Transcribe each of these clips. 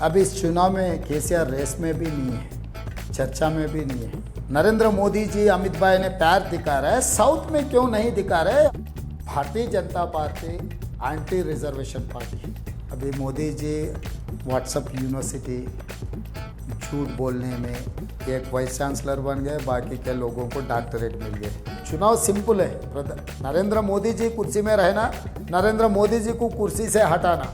अब इस चुनाव में केसीआर रेस में भी नहीं है, चर्चा में भी नहीं है। नरेंद्र मोदी जी अमित भाई ने प्यार दिखा रहा है, साउथ में क्यों नहीं दिखा रहे? Bharatiya Janata party anti reservation party. अभी मोदी जी व्हाट्सएप यूनिवर्सिटी झूठ बोलने में एक वाइस चांसलर बन गए, बाकी के लोगों को डॉक्टरेट मिल गए। चुनाव सिंपल है, नरेंद्र मोदी जी कुर्सी में रहना, नरेंद्र मोदी जी को कुर्सी से हटाना।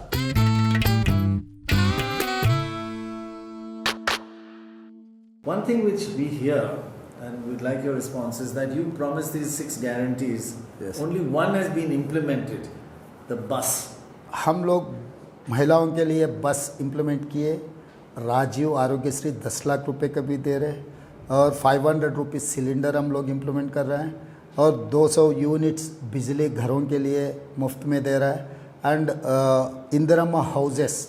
One thing which we hear and we'd like your response is that you promised these 6 guarantees. Yes. Only one has been implemented, the bus. हम लोग महिलाओं के लिए बस इम्प्लीमेंट किए, राजीव आरोग्यश्री 10 लाख रुपए का भी दे रहे हैं, और 500 रुपीज़ सिलेंडर हम लोग इम्प्लीमेंट कर रहे हैं, और 200 यूनिट्स बिजली घरों के लिए मुफ्त में दे रहा है। And Indira houses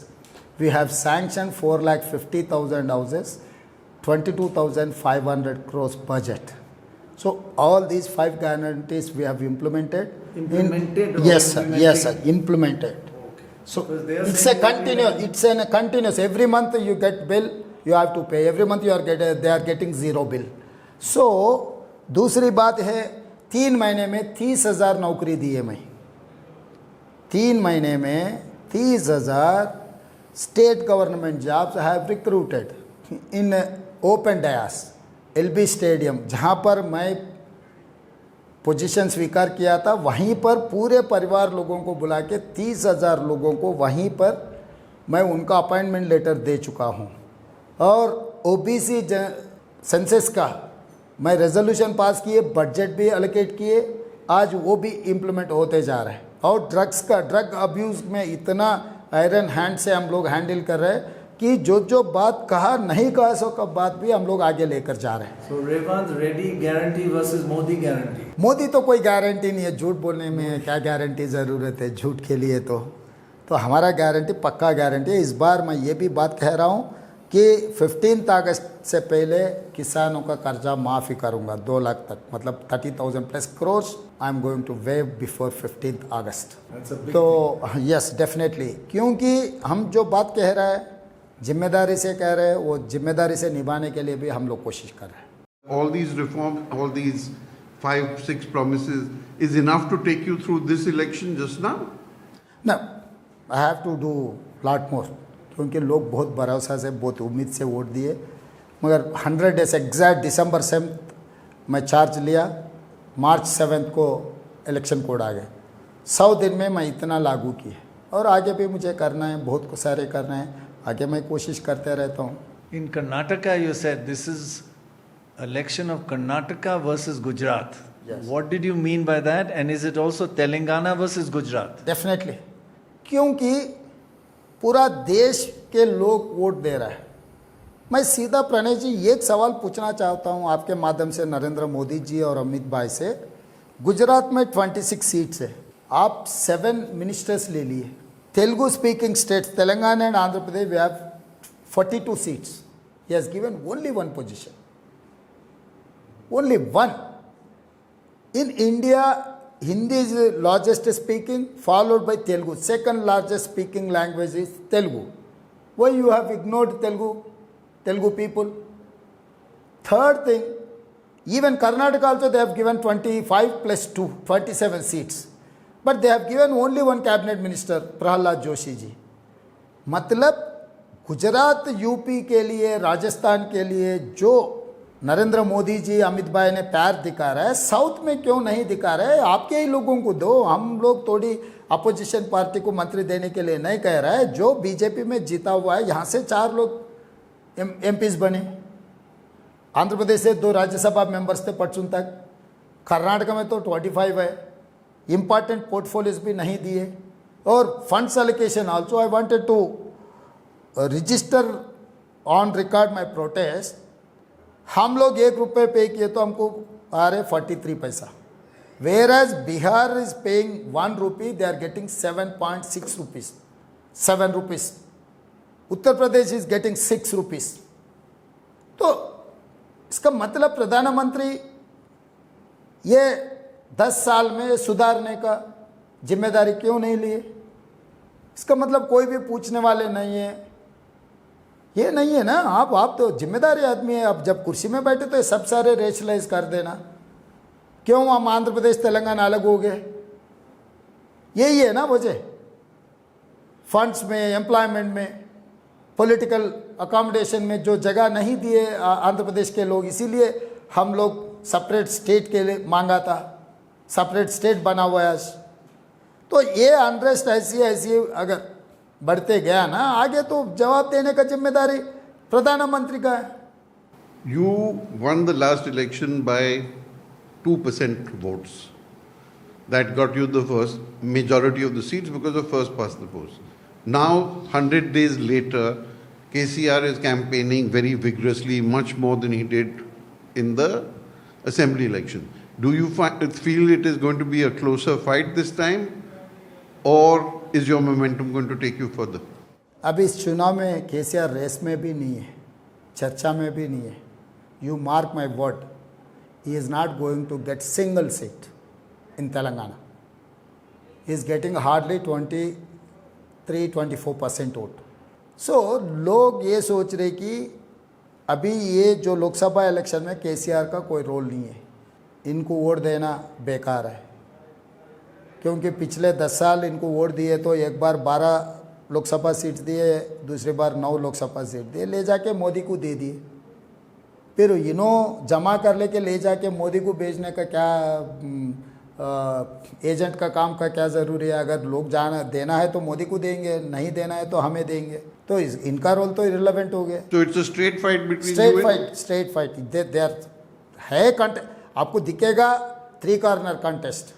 we have sanction 4,50,000 houses, 22,500 crores budget. So all these 5 guarantees we have implemented. Implemented? Yes, sir. Yes, sir. Implemented. Okay. So Because it's a continuous. It's a continuous. Every month you get bill, you have to pay. Every month they are getting zero bill. So दूसरी बात है, 3 महीने में 30,000 नौकरी दी है मैं। 3 महीने में 30,000 state government jobs have recruited in open dais LB stadium, जहाँ पर मैं पोजीशन स्वीकार किया था, वहीं पर पूरे परिवार लोगों को बुला के 30,000 लोगों को वहीं पर मैं उनका अपॉइंटमेंट लेटर दे चुका हूँ। और ओबीसी सेंसस का मैं रेजोल्यूशन पास किए, बजट भी एलोकेट किए, आज वो भी इम्प्लीमेंट होते जा रहे हैं। और ड्रग्स का, ड्रग अब्यूज़ में इतना आयरन हैंड से हम लोग हैंडल कर रहे हैं कि जो बात कहा नहीं कहा सो का बात भी हम लोग आगे लेकर जा रहे हैं। So Revanth Reddy guarantee versus Modi guarantee. Modi तो कोई गारंटी नहीं है, झूठ बोलने में क्या गारंटी ज़रूरत है झूठ के लिए? तो हमारा गारंटी पक्का गारंटी है। इस बार मैं ये भी बात कह रहा हूँ कि 15 अगस्त से पहले किसानों का कर्जा माफ़ी करूँगा 2 लाख तक, मतलब 30,000+ crores I am going to waive before 15 August. तो यस डेफिनेटली, क्योंकि हम जो बात कह रहे हैं जिम्मेदारी से कह रहे हैं, वो जिम्मेदारी से निभाने के लिए भी हम लोग कोशिश कर रहे हैं। All these reforms, all these 5-6 promises is enough to take you through this election just now? No, I have to do lot more, क्योंकि लोग बहुत भरोसा से, बहुत उम्मीद से वोट दिए। मगर 100 डेज एग्जैक्ट दिसंबर 7 मैं चार्ज लिया, मार्च 7 को इलेक्शन कोड आ गए। 100 दिन में मैं इतना लागू किए, और आगे भी मुझे करना है, बहुत कुछ सारे करना है, आगे मैं कोशिश करते रहता हूँ। In Karnataka you said this is election of Karnataka versus Gujarat. Yes. What did you mean by that? And is it also Telangana versus Gujarat? Definitely, क्योंकि पूरा देश के लोग वोट दे रहा है। मैं सीधा प्रणय जी एक सवाल पूछना चाहता हूँ आपके माध्यम से नरेंद्र मोदी जी और अमित भाई से। गुजरात में 26 सीट्स है, आप 7 मिनिस्टर्स ले लिए। Telugu speaking states Telangana and Andhra Pradesh we have 42 seats, he has given only 1 position, only 1। In India Hindi is the largest speaking, followed by Telugu. Second largest speaking language is Telugu. Why you have ignored Telugu people? Third thing, even Karnataka also they have given 25 plus 2, 27 seats. But they have given only 1 cabinet minister, Prahalad Joshi ji. मतलब Gujarat UP के लिए, राजस्थान के लिए जो नरेंद्र मोदी जी अमित भाई ने प्यार दिखा रहा है, साउथ में क्यों नहीं दिखा रहा है? आपके ही लोगों को दो। हम लोग थोड़ी अपोजिशन पार्टी को मंत्री देने के लिए नहीं कह रहा है। जो बीजेपी में जीता हुआ है, यहाँ से 4 लोग एमपीज बने, आंध्र प्रदेश से 2 राज्यसभा मेंबर्स थे परसों तक, कर्नाटक में तो 25 है, इम्पॉर्टेंट पोर्टफोलियोज भी नहीं दिए, और funds allocation also I wanted to register on record my protest. हम लोग 1 रुपये पे किए तो हमको आ रहे 43 पैसा, whereas Bihar is paying 1 rupee, they are getting 7.6 rupees, 7 rupees. Uttar Pradesh is getting 6 rupees. तो इसका मतलब प्रधानमंत्री ये 10 साल में सुधारने का जिम्मेदारी क्यों नहीं लिए? इसका मतलब कोई भी पूछने वाले नहीं है। ये नहीं है ना, आप तो जिम्मेदारी आदमी है, अब जब कुर्सी में बैठे तो ये सब सारे रेशलाइज कर देना। क्यों हम आंध्र प्रदेश तेलंगाना अलग हो गए? यही है ना वजह, फंड्स में, एम्प्लॉयमेंट में, पॉलिटिकल अकोमोडेशन में जो जगह नहीं दिए आंध्र प्रदेश के लोग, इसीलिए हम लोग सेपरेट स्टेट के लिए मांगा था, सेपरेट स्टेट बना हुआ है आज। तो ये अनरेस्ट ऐसी अगर बढ़ते गया ना आगे, तो जवाब देने का जिम्मेदारी प्रधानमंत्री का है। You won the last election by 2% votes. That got you the first majority of the seats because of first past the post. Now, 100 days later, KCR is campaigning very vigorously, much more than he did in the assembly election. Do you feel it is going to be a closer fight this time, or is your momentum going to take you further? अब इस चुनाव में KCR race में भी नहीं है, चर्चा में भी नहीं है। You mark my word, he is not going to get single seat in Telangana. He is getting hardly 23-24% vote. So लोग ये सोच रहे कि अभी ये जो लोकसभा इलेक्शन में केसीआर का कोई रोल नहीं है, इनको वोट देना बेकार है, क्योंकि पिछले 10 साल इनको वोट दिए तो एक बार 12 लोकसभा सीट दिए, दूसरी बार 9 लोकसभा सीट दिए, ले जाके मोदी को दे दिए। फिर इन्हों जमा कर लेके ले जाके मोदी को भेजने का क्या, एजेंट का काम का क्या ज़रूरी है? अगर लोग जाना देना है तो मोदी को देंगे, नहीं देना है तो हमें देंगे, तो इनका रोल तो इररिलेवेंट हो गया। So it's a straight fight between you and... straight fight there है। आपको दिखेगा 3 कॉर्नर कंटेस्ट,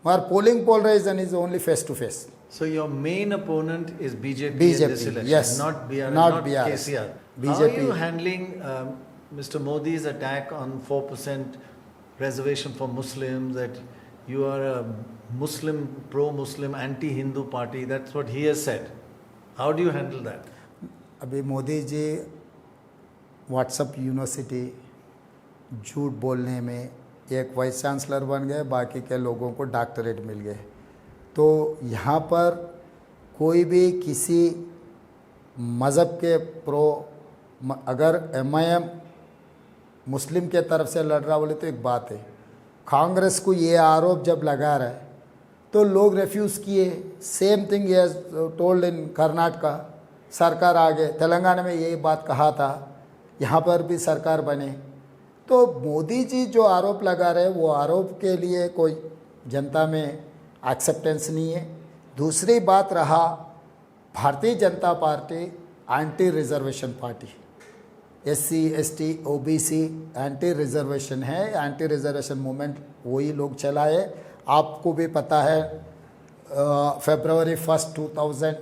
मगर poll reason is only face to face. So your main opponent is BJP in this election, yes, not BRS, not KCR. BJP. How are you handling Mr. Modi's attack on 4% reservation for Muslims, that you are a Muslim, pro-Muslim, anti-Hindu party? That's what he has said. How do you handle that? अभी Modi ji WhatsApp university झूठ बोलने में एक vice chancellor बन गए, बाकी के लोगों को डॉक्टरेट मिल गए। तो यहाँ पर कोई भी किसी मज़हब के अगर MIM मुस्लिम के तरफ से लड़ रहा बोले तो एक बात है, कांग्रेस को ये आरोप जब लगा रहा है तो लोग रिफ्यूज़ किए। सेम थिंग ये टोल्ड इन कर्नाटका, सरकार आ गए, तेलंगाना में यही बात कहा था, यहाँ पर भी सरकार बने। तो मोदी जी जो आरोप लगा रहे हैं वो आरोप के लिए कोई जनता में एक्सेप्टेंस नहीं है। दूसरी बात रहा, Bharatiya Janata party anti reservation party, SC ST OBC anti reservation है, एंटी रिजर्वेशन मूवमेंट वही लोग चलाए। आपको भी पता है February 1, 2000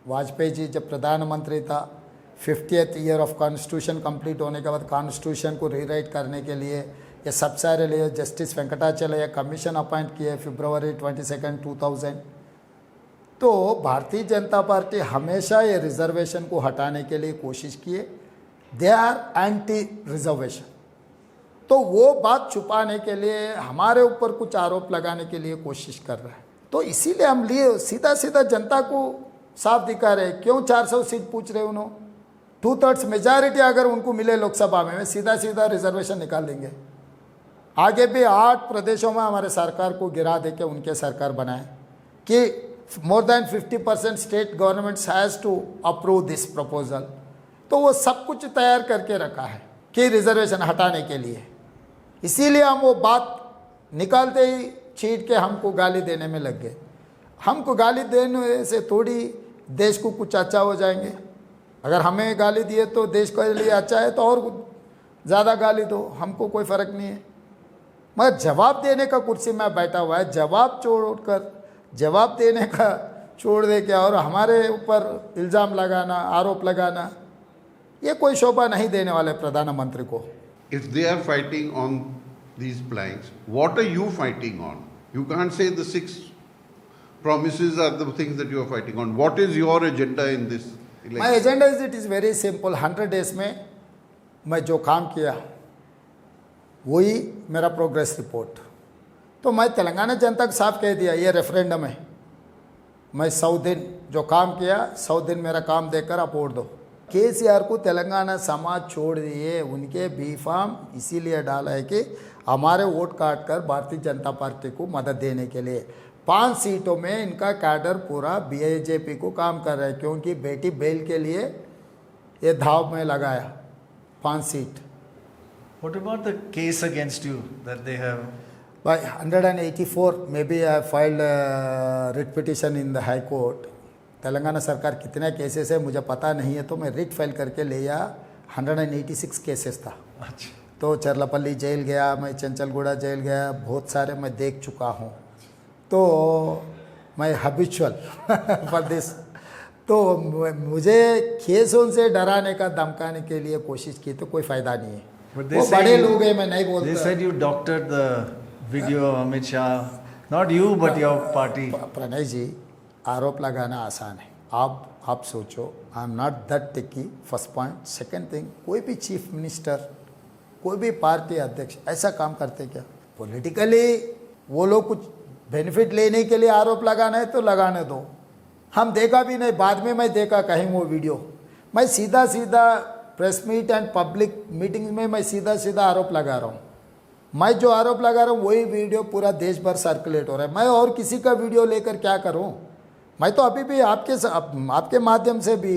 वाजपेयी जी जब प्रधानमंत्री था, 50th year of constitution complete होने के बाद कॉन्स्टिट्यूशन को रीराइट करने के लिए ये सब सारे लिए जस्टिस वेंकटाचलैया कमीशन अपॉइंट किए February 22, 2000। तो भारतीय जनता पार्टी हमेशा ये रिजर्वेशन को हटाने के लिए कोशिश किए, दे आर एंटी रिजर्वेशन। तो वो बात छुपाने के लिए हमारे ऊपर कुछ आरोप लगाने के लिए कोशिश कर रहा है। तो इसीलिए हम लिए सीधा सीधा जनता को साफ दिखा रहे। क्यों 400 सीट पूछ रहे उन्होंने? 2/3 मेजॉरिटी अगर उनको मिले लोकसभा में सीधा सीधा रिजर्वेशन निकाल देंगे। आगे भी 8 प्रदेशों में हमारे सरकार को गिरा दे के उनके सरकार बनाए कि more than 50% state governments has to approve this proposal. तो वो सब कुछ तैयार करके रखा है कि रिजर्वेशन हटाने के लिए। इसीलिए हम वो बात निकालते ही छीट के हमको गाली देने में लग गए। हमको गाली देने से थोड़ी देश को कुछ अच्छा हो जाएंगे। अगर हमें गाली दिए तो देश के लिए अच्छा है तो और ज़्यादा गाली दो, हमको कोई फ़र्क नहीं है। मगर जवाब देने का कुर्सी में बैठा हुआ है, जवाब देने का छोड़ दे के और हमारे ऊपर इल्ज़ाम लगाना, आरोप लगाना, ये कोई शोभा नहीं देने वाले प्रधानमंत्री को। If they are fighting on these planks, what are you fighting on? You can't say the 6 promises are the things that you are fighting on. What is your agenda in this election? My agenda is, it is very simple. 100 days में मैं जो काम किया वही मेरा progress report. तो मैं तेलंगाना जनता को साफ कह दिया, ये रेफरेंडम है, मैं 100 दिन जो काम किया 100 दिन मेरा काम देकर आप वोट दो। केसीआर को तेलंगाना समाज छोड़ दिए, उनके बी फार्म इसीलिए डाला है कि हमारे वोट काट कर भारतीय जनता पार्टी को मदद देने के लिए। 5 सीटों में इनका कैडर पूरा बीजेपी को काम कर रहा है, क्योंकि बेटी बेल के लिए ये धाव में लगाया 5 seat. What about the case against you that they have? By 184, maybe I filed a writ petition in the High Court. Telangana सरकार कितने केसेस है मुझे पता नहीं है, तो मैं रिट फाइल करके ले आया। 186 केसेस था। अच्छा। तो चरलापल्ली जेल गया, मैं चंचलगुड़ा जेल गया, बहुत सारे मैं देख चुका हूँ। तो मैं हैबिचुअल फॉर दिस। तो मुझे केसों से डराने का धमकाने के लिए कोशिश की तो कोई फ़ायदा नहीं है। वो बड़े लोग हैं, मैं नहीं बोलता। They said you doctored the video of Amit Shah, not you but your party. Pranay जी, आरोप लगाना आसान है। आप सोचो, I am not that techie, first point. Second thing, कोई भी चीफ मिनिस्टर, कोई भी पार्टी अध्यक्ष ऐसा काम करते क्या? पॉलिटिकली वो लोग कुछ बेनिफिट लेने के लिए आरोप लगाना है तो लगाने दो। हम देखा भी नहीं, बाद में मैं देखा कहीं वो वीडियो। मैं सीधा सीधा press meet and public meeting में मैं सीधा सीधा आरोप लगा रहा हूँ। मैं जो आरोप लगा रहा हूँ वही वीडियो पूरा देश भर सर्कुलेट हो रहा है। मैं और किसी का वीडियो लेकर क्या करूँ? मैं तो अभी भी आपके माध्यम से भी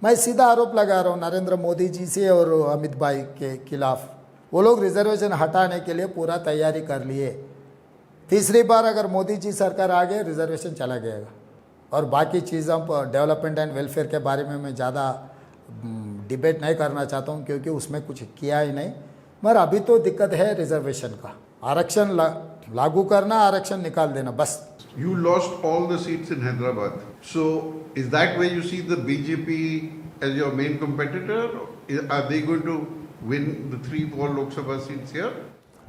मैं सीधा आरोप लगा रहा हूँ नरेंद्र मोदी जी से और अमित भाई के खिलाफ। वो लोग रिजर्वेशन हटाने के लिए पूरा तैयारी कर लिए। तीसरी बार अगर मोदी जी सरकार आ गए, रिजर्वेशन चला गएगा। और बाकी चीज़ों पर डेवलपमेंट एंड वेलफेयर के बारे में मैं ज़्यादा डिबेट नहीं करना चाहता हूँ, क्योंकि उसमें कुछ किया ही नहीं। मगर अभी तो दिक्कत है रिजर्वेशन का। आरक्षण लागू करना, आरक्षण निकाल देना, बस। You lost all the seats in Hyderabad. So, is that where you see the BJP as your main competitor? Are they going to win the 3-4 Lok Sabha seats here?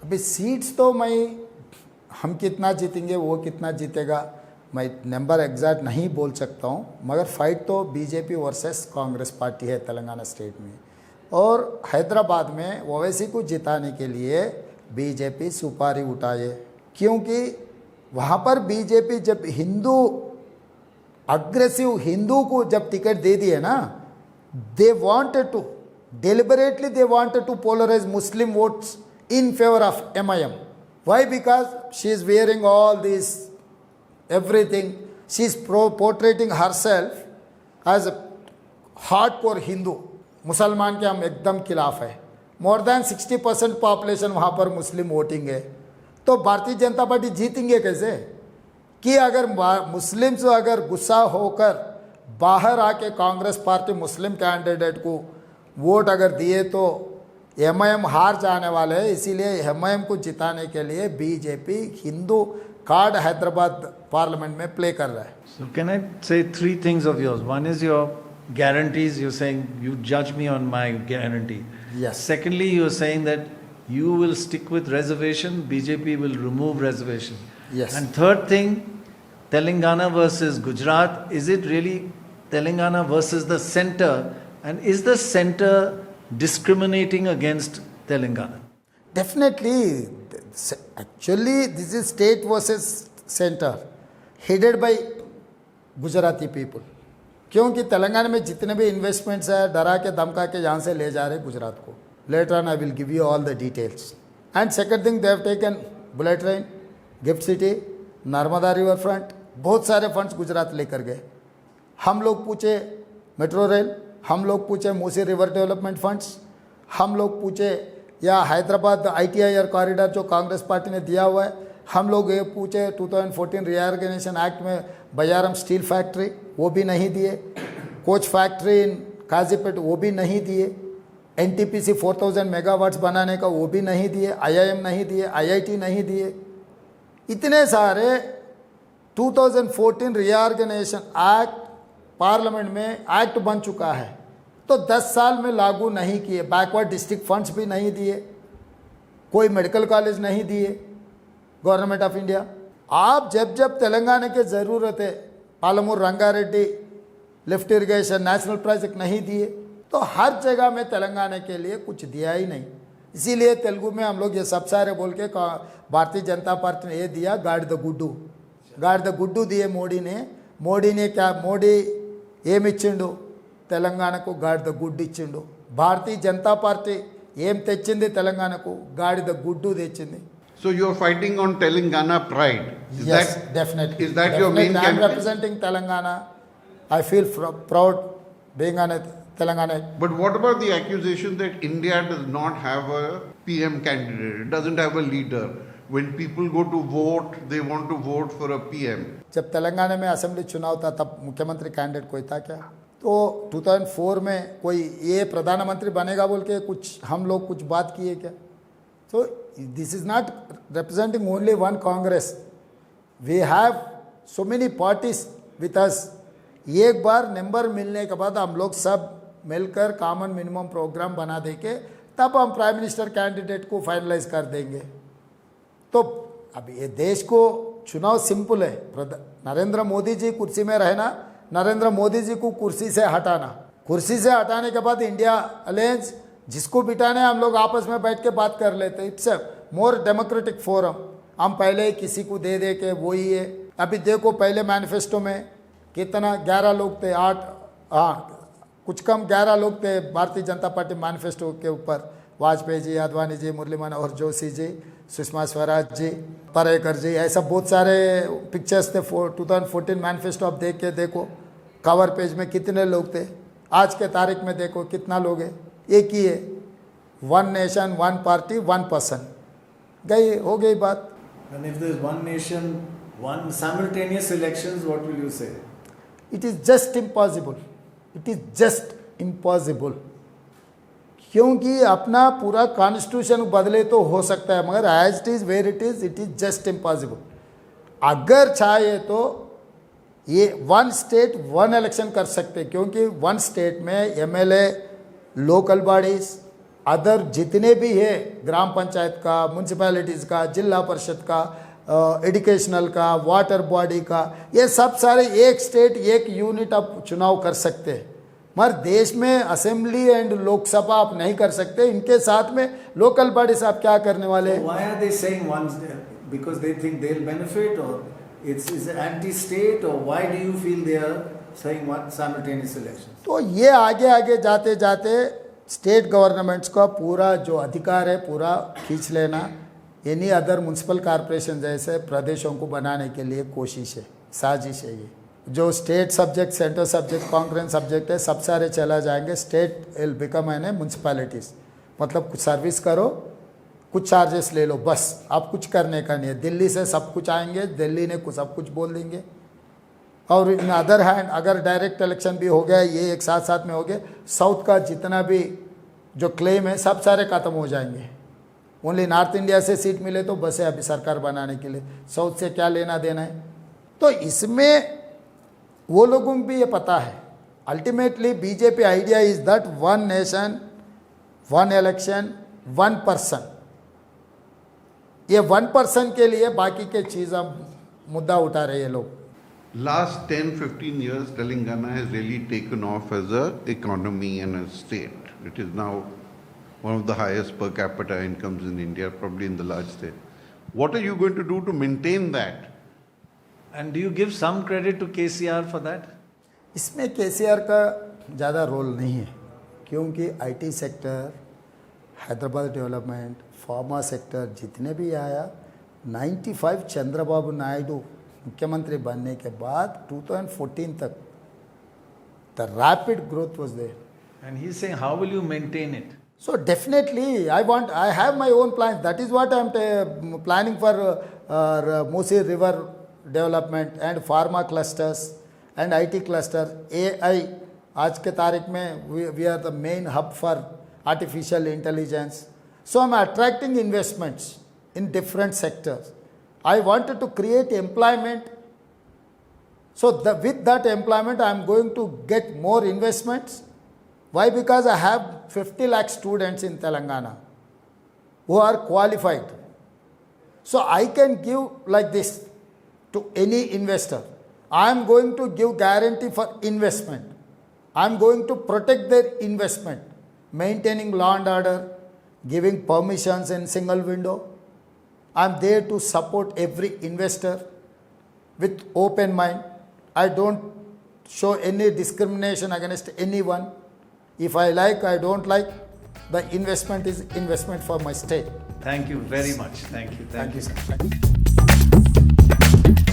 अभी सीट्स तो हम कितना जीतेंगे, वो कितना जीतेगा, मैं नंबर एग्जैक्ट नहीं बोल सकता हूँ। मगर फाइट तो बीजेपी वर्सेस कांग्रेस पार्टी है तेलंगाना स्टेट में। और हैदराबाद में ओवैसी को जिताने के लिए बीजेपी सुपारी उठाए, क्योंकि वहाँ पर बीजेपी जब अग्रेसिव हिंदू को जब टिकट दे दिए ना, दे wanted to deliberately they wanted to polarize Muslim votes in favor of MIM. Why? Because she is wearing all these everything. She is portraying herself as a hardcore Hindu. मुसलमान के हम एकदम खिलाफ है। मोर देन 60% पॉपुलेशन वहाँ पर मुस्लिम voting है। तो भारतीय जनता पार्टी जीतेंगे कैसे? कि अगर मुस्लिम्स अगर गुस्सा होकर बाहर आके कांग्रेस पार्टी मुस्लिम कैंडिडेट को वोट अगर दिए तो एमआईएम हार जाने वाले हैं। इसीलिए एमआईएम को जिताने के लिए BJP Hindu card Hyderabad parliament में प्ले कर रहा है। So can I say 3 things of yours? One is your guarantees. You're saying you judge me on my guarantee. Yes. Secondly, you're saying that you will stick with reservation, BJP will remove reservation. Yes. And third thing, Telangana versus Gujarat. Is it really Telangana versus the center? And is the center discriminating against Telangana? Definitely. Actually, this is state versus center, headed by Gujarati people. क्योंकि तेलंगाना में जितने भी investments है डरा के धमका के यहाँ से ले जा रहे गुजरात को। Later on I will give you all the details. And second thing, they have taken bullet train, gift city, Narmada river front, बहुत सारे फंड्स गुजरात लेकर गए। हम लोग पूछे मेट्रो रेल, हम लोग पूछे मूसी रिवर डेवलपमेंट फंड्स, हम लोग पूछे या हैदराबाद ITIR कॉरिडोर जो कांग्रेस पार्टी ने दिया हुआ है, हम लोग ये पूछे 2014 रीऑर्गेनाइजेशन एक्ट में बयारम स्टील फैक्ट्री, वो भी नहीं दिए। कोच फैक्ट्री इन काजीपेट, वो भी नहीं दिए। NTPC 4000 मेगावाट्स बनाने का, वो भी नहीं दिए। IIM नहीं दिए, IIT नहीं दिए। इतने सारे 2014 रीऑर्गेनाइजेशन एक्ट पार्लियामेंट में एक्ट बन चुका है, तो 10 साल में लागू नहीं किए। बैकवर्ड डिस्ट्रिक्ट फंड्स भी नहीं दिए, कोई मेडिकल कॉलेज नहीं दिए गवर्नमेंट ऑफ इंडिया। आप जब जब तेलंगाना की ज़रूरत है, Palamuru Rangareddy lift irrigation national project नहीं दिए, तो हर जगह में तेलंगाना के लिए कुछ दिया ही नहीं। इसीलिए तेलुगु में हम लोग ये सब सारे बोल के भारतीय जनता पार्टी ने ये दिया, गाड़ द गुड्डू दिए मोदी ने क्या, मोदी ఏమిచ్చిండు? తెలంగాణకు గాడిద గుడ్డు ఇచ్చిండు. భారతీయ జనతా పార్టీ ఏం తెచ్చింది తెలంగాణకు? గాడిద గుడ్డు తెచ్చింది. So you're fighting on Telangana pride. Yes, definitely. Is that your main I'm campaign? representing Telangana. I feel proud being on a Telangana. But what about the accusation that India does not have a PM candidate? It doesn't have a leader. When people go to vote, they want to vote for a PM. जब तेलंगाना में assembly चुनाव था तब मुख्यमंत्री candidate कोई था क्या? तो 2004 में कोई ये प्रधानमंत्री बनेगा बोल के कुछ हम लोग कुछ बात किए क्या? So this is not representing only one Congress. We have so many parties with us. एक बार नंबर मिलने के बाद हम लोग सब मिलकर कॉमन मिनिमम प्रोग्राम बना देके तब हम प्राइम मिनिस्टर कैंडिडेट को फाइनलाइज कर देंगे. तो अब ये देश को चुनाव सिंपल है. नरेंद्र मोदी जी कुर्सी में रहना, नरेंद्र मोदी जी को कुर्सी से हटाना. कुर्सी से हटाने के बाद इंडिया अलायंस जिसको बिठाने हम लोग आपस में बैठ के बात कर लेते. It's a more democratic forum. हम पहले ही किसी को दे दे के वही है. अभी देखो पहले मैनिफेस्टो में कितना 11 लोग थे, 8 कुछ कम 11 लोग थे भारतीय जनता पार्टी मैनिफेस्टो के ऊपर. वाजपेयी जी, आडवाणी जी, मुरली मनोहर जोशी जी, सुषमा स्वराज जी, पर्रिकर जी, ऐसा बहुत सारे पिक्चर्स थे. 2014 मैनिफेस्टो आप देख के देखो कवर पेज में कितने लोग थे. आज के तारीख में देखो कितना लोग है. एक ही है, one nation one party one person. गई हो गई बात. And if there is one nation, one simultaneous elections, what will you say? It is just impossible. It is just impossible. क्योंकि अपना पूरा कॉन्स्टिट्यूशन बदले तो हो सकता है मगर as it is where it is just impossible. अगर चाहे तो ये वन स्टेट वन इलेक्शन कर सकते क्योंकि वन स्टेट में एमएलए, लोकल बॉडीज, अदर जितने भी है ग्राम पंचायत का, म्यूनसिपैलिटीज़ का, जिला परिषद का, एजुकेशनल का, वाटर बॉडी का, ये सब सारे एक स्टेट एक यूनिट आप चुनाव कर सकते हैं. मगर देश में असेंबली एंड लोकसभा आप नहीं कर सकते. इनके साथ में लोकल बॉडीज आप क्या करने वाले हैं? Why are they saying one? Because they think they'll benefit, or it's anti-state, or why do you feel they are saying one simultaneous election? तो ये आगे आगे जाते जाते स्टेट गवर्नमेंट्स का पूरा जो अधिकार है पूरा खींच लेना, एनी अदर म्यूनसिपल कॉरपोरेशन जैसे प्रदेशों को बनाने के लिए कोशिश है, साजिश है. ये जो state subject, central subject, concurrent subject है, सब सारे चला जाएंगे. State will become an municipalities. मतलब कुछ सर्विस करो, कुछ चार्जेस ले लो, बस. आप कुछ करने का नहीं है. दिल्ली से सब कुछ आएंगे, दिल्ली ने कुछ सब कुछ बोल देंगे. और इन अदर हैंड अगर डायरेक्ट इलेक्शन भी हो गया, ये एक साथ साथ में हो गया, साउथ का जितना भी जो क्लेम है सब सारे ख़त्म हो जाएंगे. ओनली नॉर्थ इंडिया से सीट मिले तो बस है अभी सरकार बनाने के लिए, साउथ से क्या लेना देना है. तो इसमें वो लोगों को भी ये पता है. Ultimately BJP idea is that one nation one election one person. ये वन पर्सन के लिए बाकी के चीज़ हम मुद्दा उठा रहे हैं लोग. Last 10-15 years, Telangana has really taken off as a economy and a state. It is now one of the highest per capita incomes in India, probably in the large state. What are you going to do to maintain that? And do you give some credit to KCR for that? इसमें केसीआर का ज़्यादा role नहीं है क्योंकि IT sector, Hyderabad development, pharma sector जितने भी आया 95 चंद्रबाबू नायडू मुख्यमंत्री बनने के बाद 2014 तक the rapid growth was there. And he's saying, how will you maintain it? So definitely I have my own plans. That is what I am planning for Musi River development and pharma clusters and IT cluster. AI आज के तारीख में we are the main hub for artificial intelligence. So I'm attracting investments in different sectors. I wanted to create employment. So with that employment I am going to get more investments. Why? Because I have 50 lakh students in Telangana who are qualified. So I can give like this to any investor. I am going to give guarantee for investment. I am going to protect their investment, maintaining law and order, giving permissions in single window. I am there to support every investor with open mind. I don't show any discrimination against anyone. If I like, I don't like, the investment is investment for my state. Thank you very much. Thank you. Thank you, sir. Thank you.